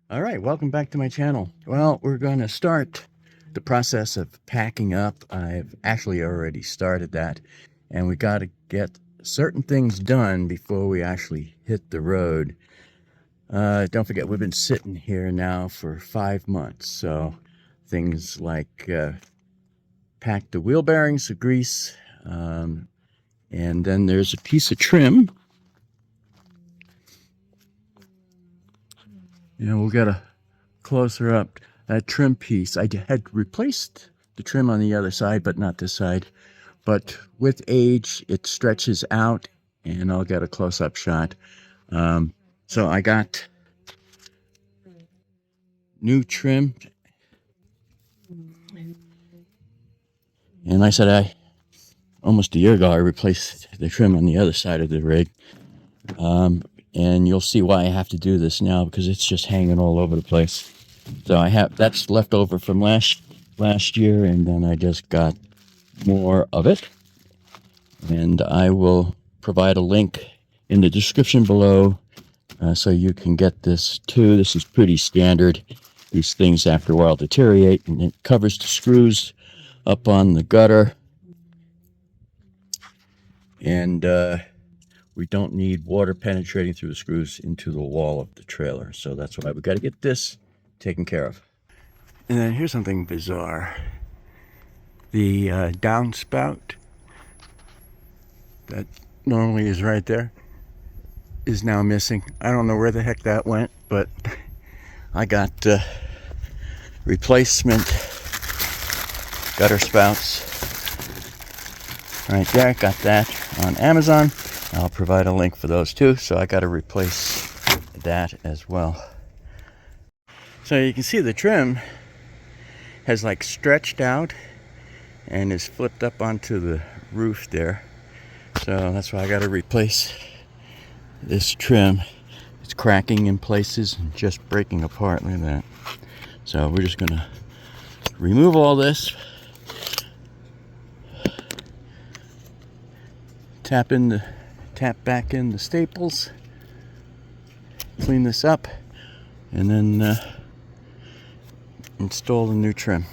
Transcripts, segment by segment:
All right, welcome back to my channel. Well, we're going to start the process of packing up. I've actually already started that, and we got to get certain things done before we actually hit the road. Don't forget, we've been sitting here now for 5 months, so things like pack the wheel bearings, the grease, and then there's a piece of trim. We'll get a closer up that trim piece. I had replaced the trim on the other side, but not this side. But with age, it stretches out, and I'll get a close-up shot. So I got new trim, and like I said, almost a year ago, I replaced the trim on the other side of the rig. And you'll see why I have to do this now, because it's just hanging all over the place. So that's left over from last year, and then I just got more of it. And I will provide a link in the description below so you can get this too. This is pretty standard. These things after a while deteriorate, and it covers the screws up on the gutter. And we don't need water penetrating through the screws into the wall of the trailer. So that's why we got to get this taken care of. And then here's something bizarre. The downspout that normally is right there is now missing. I don't know where the heck that went, but I got replacement gutter spouts right there. Got that on Amazon. I'll provide a link for those too. So I got to replace that as well. So you can see the trim has like stretched out and is flipped up onto the roof there. So that's why I got to replace this trim. It's cracking in places and just breaking apart. Look at that. So we're just gonna remove all this, tap back in the staples, clean this up, and then install the new trim.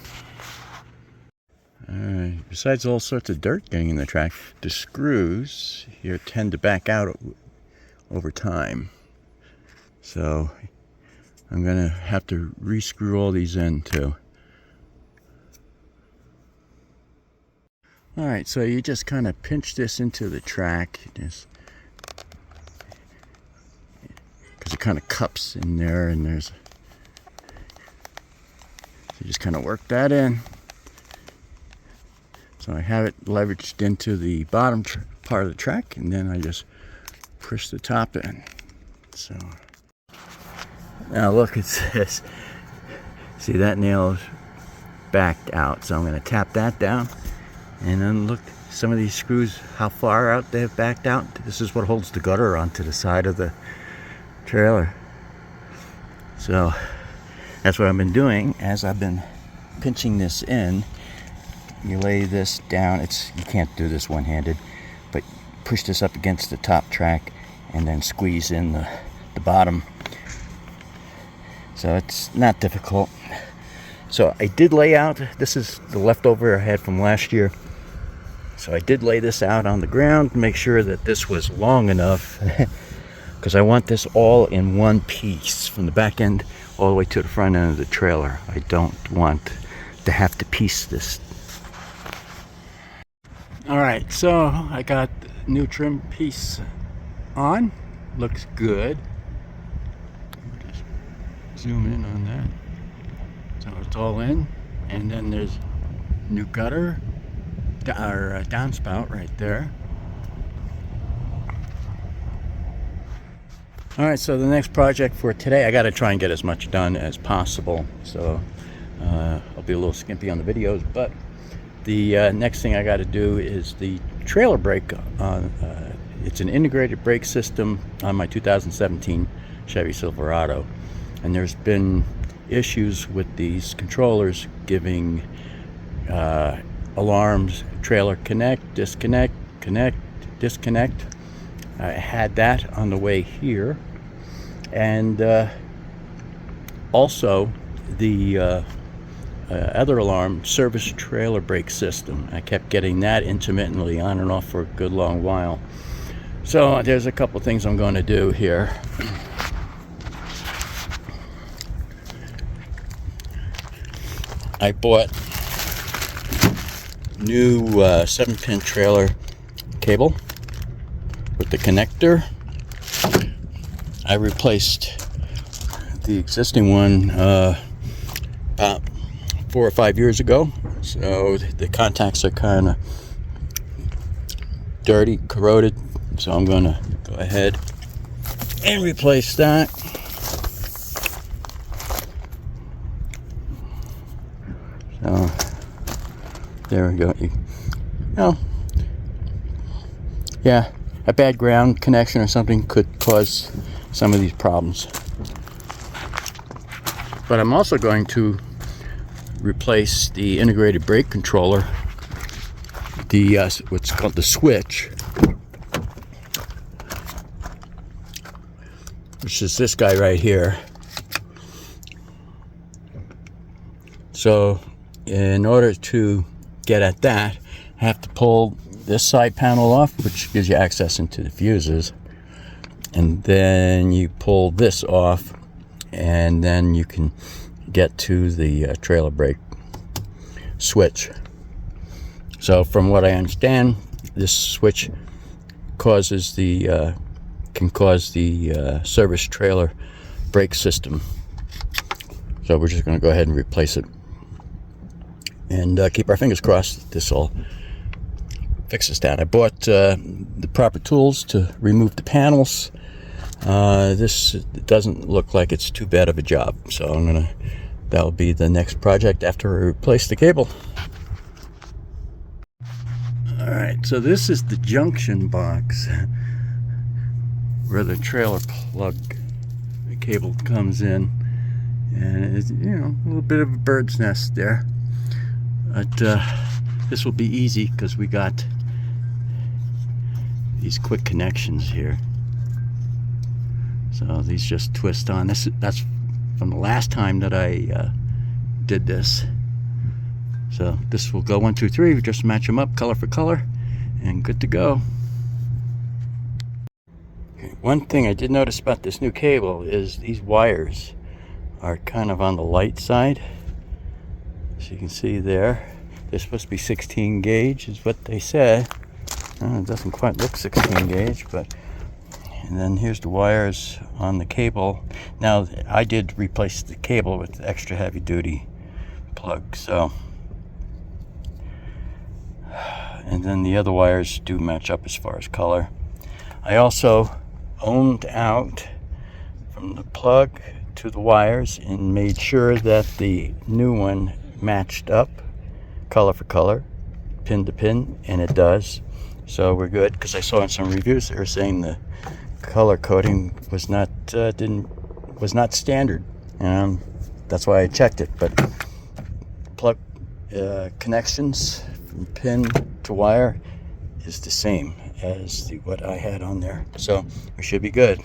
Alright, besides all sorts of dirt getting in the track, the screws here tend to back out over time. So I'm going to have to re-screw all these in too. Alright, so you just kind of pinch this into the track, just because it kind of cups in there, and so you just kind of work that in. So I have it leveraged into the bottom part of the track, and then I just push the top in. So now look at this. See, that nail is backed out, so I'm going to tap that down, and then look, some of these screws, how far out they've backed out. This is what holds the gutter onto the side of the trailer. So that's what I've been doing as I've been pinching this in. You lay this down. You can't do this one-handed, but push this up against the top track and then squeeze in the bottom. So it's not difficult. So I did lay out, this is the leftover I had from last year. So I did lay this out on the ground to make sure that this was long enough, because I want this all in one piece from the back end all the way to the front end of the trailer. I don't want to have to piece this. Alright, so I got the new trim piece on. Looks good. Just zoom in on that. So it's all in. And then there's new gutter, our downspout right there. Alright, so the next project for today, I got to try and get as much done as possible. So I'll be a little skimpy on the videos, but the next thing I got to do is the trailer brake. It's an integrated brake system on my 2017 Chevy Silverado, and there's been issues with these controllers giving alarms, trailer connect, disconnect, connect, disconnect. I had that on the way here, and also the other alarm, service trailer brake system. I kept getting that intermittently on and off for a good long while. So there's a couple things I'm going to do here. I bought new 7-pin trailer cable with the connector. I replaced the existing one about 4 or 5 years ago, so the contacts are kind of dirty, corroded, so I'm going to go ahead and replace that. So there we go. Yeah, a bad ground connection or something could cause some of these problems. But I'm also going to replace the integrated brake controller, the what's called the switch, which is this guy right here. So in order to get at that, I have to pull this side panel off, which gives you access into the fuses, and then you pull this off, and then you can get to the trailer brake switch. So from what I understand, this switch causes the can cause the service trailer brake system. So we're just going to go ahead and replace it, and keep our fingers crossed this will fix this down. I bought the proper tools to remove the panels. This doesn't look like it's too bad of a job, so that'll be the next project after I replace the cable. Alright, so this is the junction box where the trailer plug cable comes in, and it's, a little bit of a bird's nest there, but this will be easy because we got these quick connections here. So these just twist on. That's from the last time that I did this. So this will go 1, 2, 3. We just match them up color for color, and good to go. Okay, one thing I did notice about this new cable is these wires are kind of on the light side. As you can see there, they're supposed to be 16 gauge is what they said. It doesn't quite look 16 gauge, but... And then here's the wires on the cable. Now, I did replace the cable with the extra heavy duty plug, so. And then the other wires do match up as far as color. I also ohmed out from the plug to the wires and made sure that the new one matched up color for color, pin to pin, and it does. So we're good, because I saw in some reviews they were saying the color coding was not standard. That's why I checked it. But plug connections from pin to wire is the same as what I had on there, so we should be good.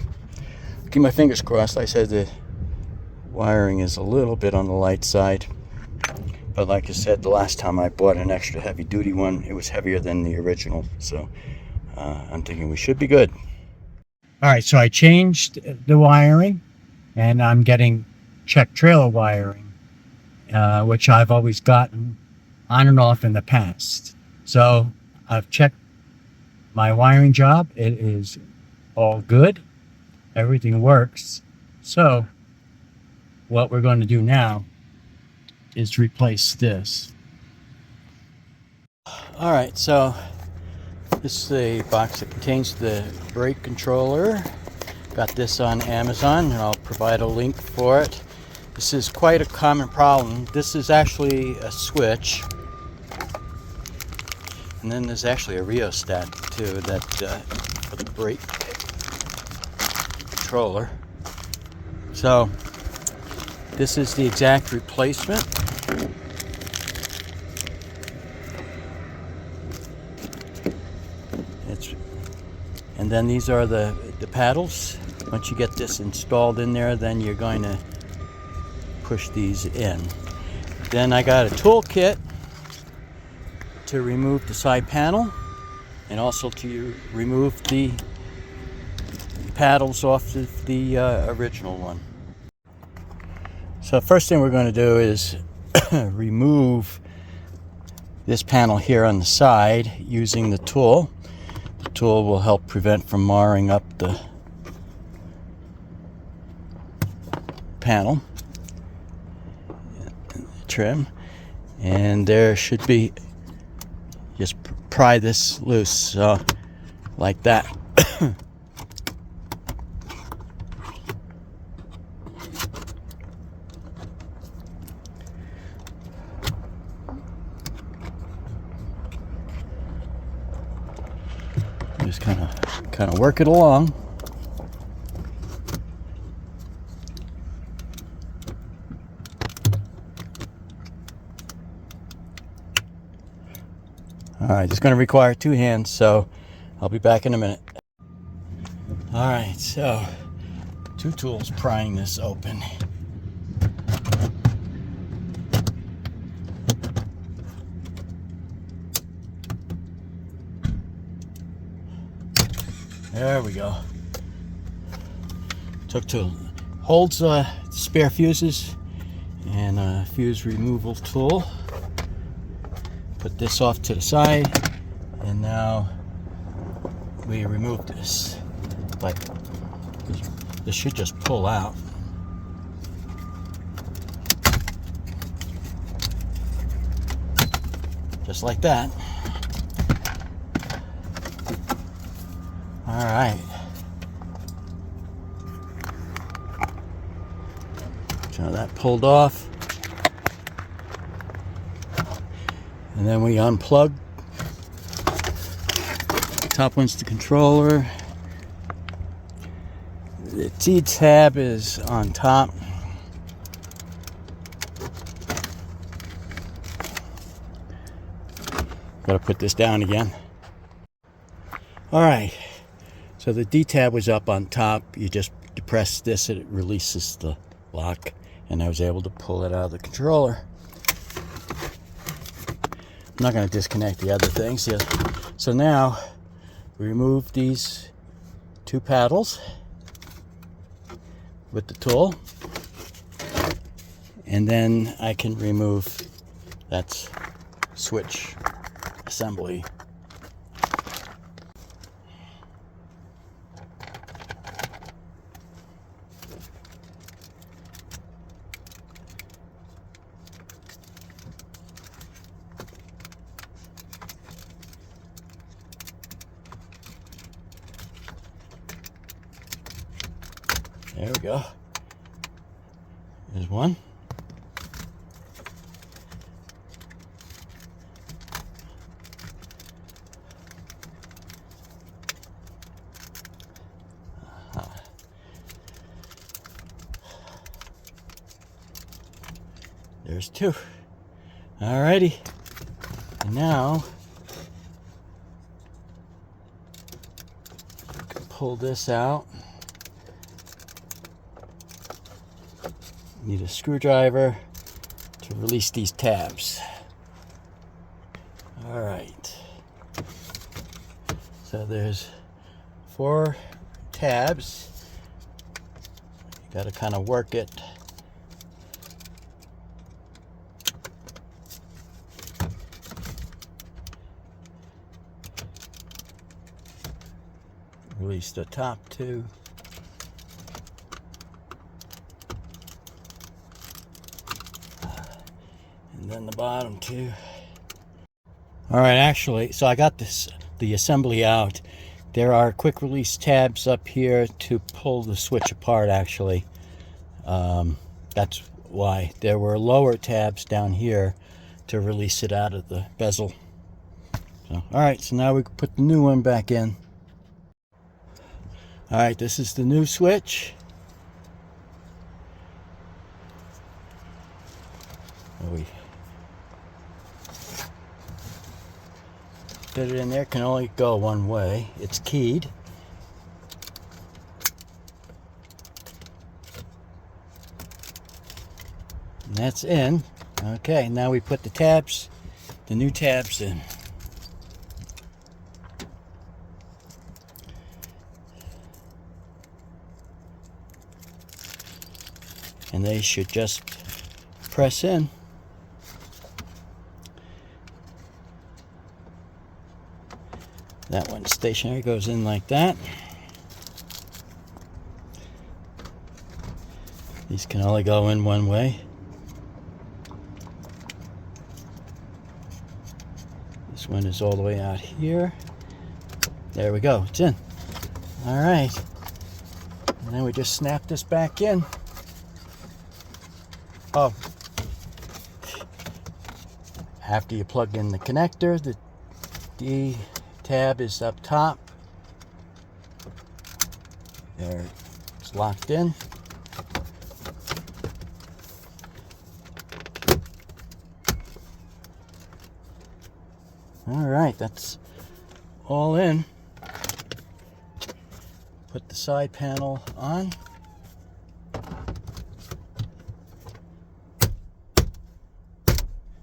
Keep my fingers crossed. I said the wiring is a little bit on the light side, but like I said, the last time I bought an extra heavy duty one, it was heavier than the original, so I'm thinking we should be good. All right, so I changed the wiring, and I'm getting check trailer wiring, which I've always gotten on and off in the past. So I've checked my wiring job. It is all good. Everything works. So what we're going to do now is replace this. All right, so this is the box that contains the brake controller. Got this on Amazon, and I'll provide a link for it. This is quite a common problem. This is actually a switch, and then there's actually a rheostat too, that for the brake controller. So this is the exact replacement. And then these are the paddles. Once you get this installed in there, then you're going to push these in. Then I got a tool kit to remove the side panel and also to remove the paddles off of the original one. So first thing we're going to do is remove this panel here on the side using the tool. The tool will help prevent from marring up the panel trim, and there should be, just pry this loose, like that. Just kind of work it along. Alright, it's going to require 2 hands, so I'll be back in a minute. Alright, so 2 tools prying this open. There we go. Took 2. Holds spare fuses and a fuse removal tool. Put this off to the side, and now we remove this. Like, this should just pull out. Just like that. All right. So that pulled off. And then we unplug. Top one's the controller. The T-tab is on top. Got to put this down again. All right. So the D-tab was up on top. You just depress this and it releases the lock. And I was able to pull it out of the controller. I'm not going to disconnect the other things yet. So now we remove these 2 paddles with the tool, and then I can remove that switch assembly. There we go. There's one. There's 2. Alrighty. And now I can pull this out. Need a screwdriver to release these tabs. All right. So there's 4 tabs. You got to kind of work it. Release the top 2. And then the bottom 2. All right, actually, so I got the assembly out. There are quick release tabs up here to pull the switch apart, actually. That's why. There were lower tabs down here to release it out of the bezel. So, all right, so now we can put the new one back in. All right, this is the new switch. We fit it in there. Can only go one way. It's keyed. And that's in. Okay, now we put the tabs, the new tabs in. And they should just press in. That one stationary goes in like that. These can only go in one way. This one is all the way out here. There we go, it's in. All right. And then we just snap this back in. Oh. After you plug in the connector, the D tab is up top. There, it's locked in. All right, that's all in. Put the side panel on.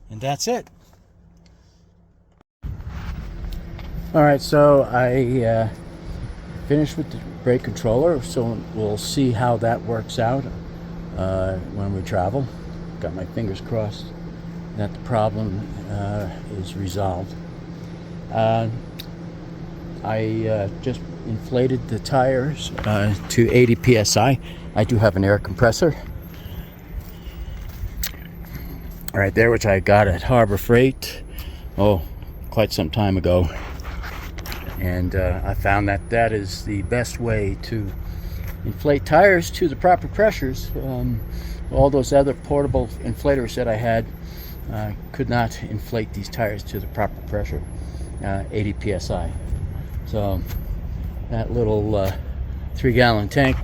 And that's it. All right, so I finished with the brake controller, so we'll see how that works out when we travel. Got my fingers crossed that the problem is resolved. I just inflated the tires to 80 psi. I do have an air compressor right there, which I got at Harbor Freight, quite some time ago. And I found that that is the best way to inflate tires to the proper pressures. All those other portable inflators that I had could not inflate these tires to the proper pressure, 80 psi. So that little 3-gallon tank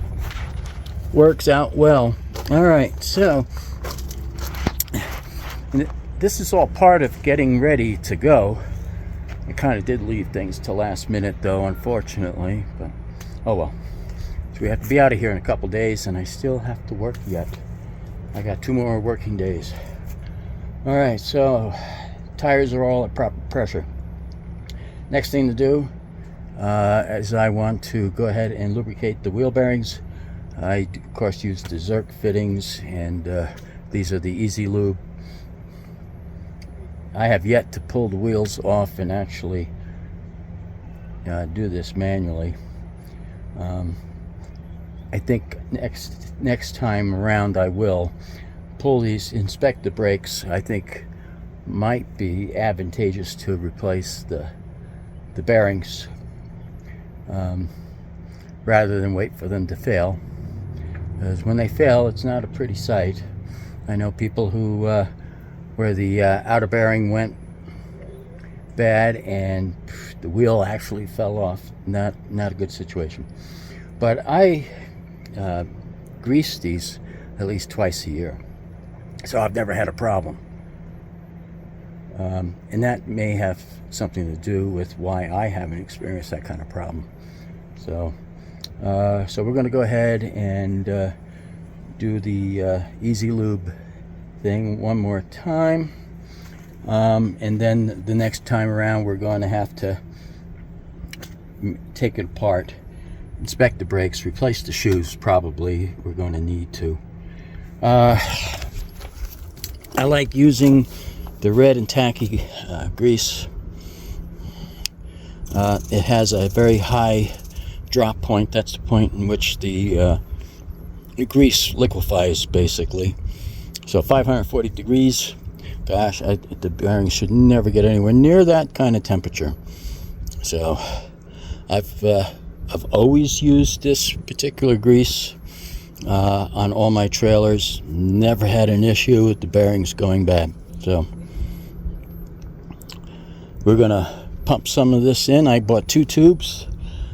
works out well. All right, so this is all part of getting ready to go. I kind of did leave things to last minute though, unfortunately, but oh well. So we have to be out of here in a couple days, and I still have to work yet. I got 2 more working days. All right, so tires are all at proper pressure. Next thing to do is I want to go ahead and lubricate the wheel bearings. I of course use the Zerk fittings, and these are the Easy Lube. I have yet to pull the wheels off and actually do this manually. I think next time around I will pull these, inspect the brakes. I think might be advantageous to replace the bearings rather than wait for them to fail, because when they fail, it's not a pretty sight. I know people who where the outer bearing went bad and the wheel actually fell off. Not a good situation. But I grease these at least twice a year, so I've never had a problem. And that may have something to do with why I haven't experienced that kind of problem. So we're going to go ahead and do the Easy Lube thing one more time, and then the next time around we're going to have to take it apart, inspect the brakes, replace the shoes. Probably we're going to need to. I like using the red and tacky grease. It has a very high drop point. That's the point in which the grease liquefies, basically. So 540 degrees. Gosh, the bearings should never get anywhere near that kind of temperature. So I've always used this particular grease on all my trailers. Never had an issue with the bearings going bad. So we're gonna pump some of this in. I bought 2 tubes,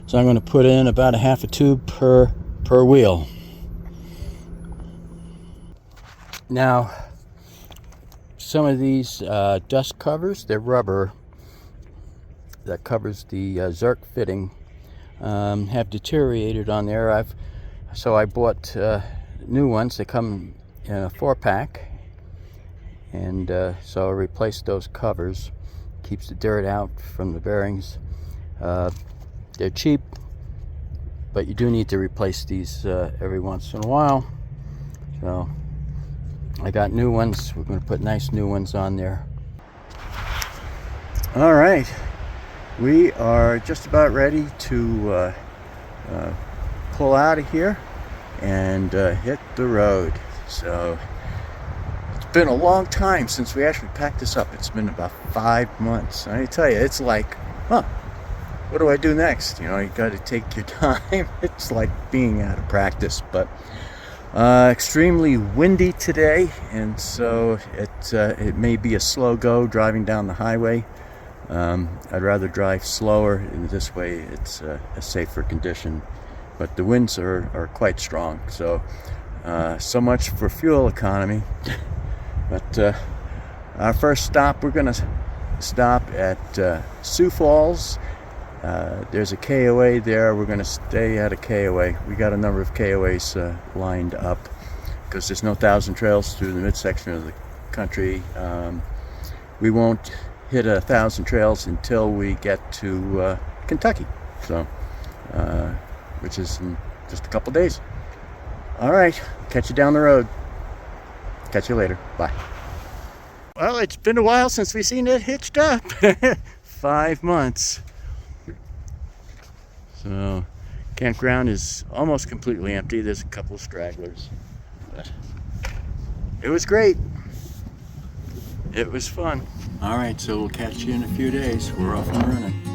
so I'm gonna put in about a half a tube per wheel. Now, some of these dust covers, they're rubber that covers the Zerk fitting, have deteriorated on there. So I bought new ones. They come in a 4-pack, and so I replaced those covers. Keeps the dirt out from the bearings. They're cheap, but you do need to replace these every once in a while. So I got new ones. We're going to put nice new ones on there. All right, we are just about ready to pull out of here and hit the road. So it's been a long time since we actually packed this up. It's been about 5 months. I tell you, it's like, what do I do next? You know, you got to take your time. It's like being out of practice. But extremely windy today, and so it may be a slow go driving down the highway. I'd rather drive slower, and this way it's a safer condition. But the winds are quite strong, so so much for fuel economy. But our first stop, we're gonna stop at Sioux Falls. There's a KOA there. We're gonna stay at a KOA. We got a number of KOAs lined up because there's no 1,000 trails through the midsection of the country. We won't hit 1,000 trails until we get to Kentucky, so which is in just a couple days. All right, catch you down the road. Catch you later. Bye. Well, it's been a while since we've seen it hitched up. 5 months. So campground is almost completely empty. There's a couple of stragglers, but it was great. It was fun. All right, so we'll catch you in a few days. We're off and running.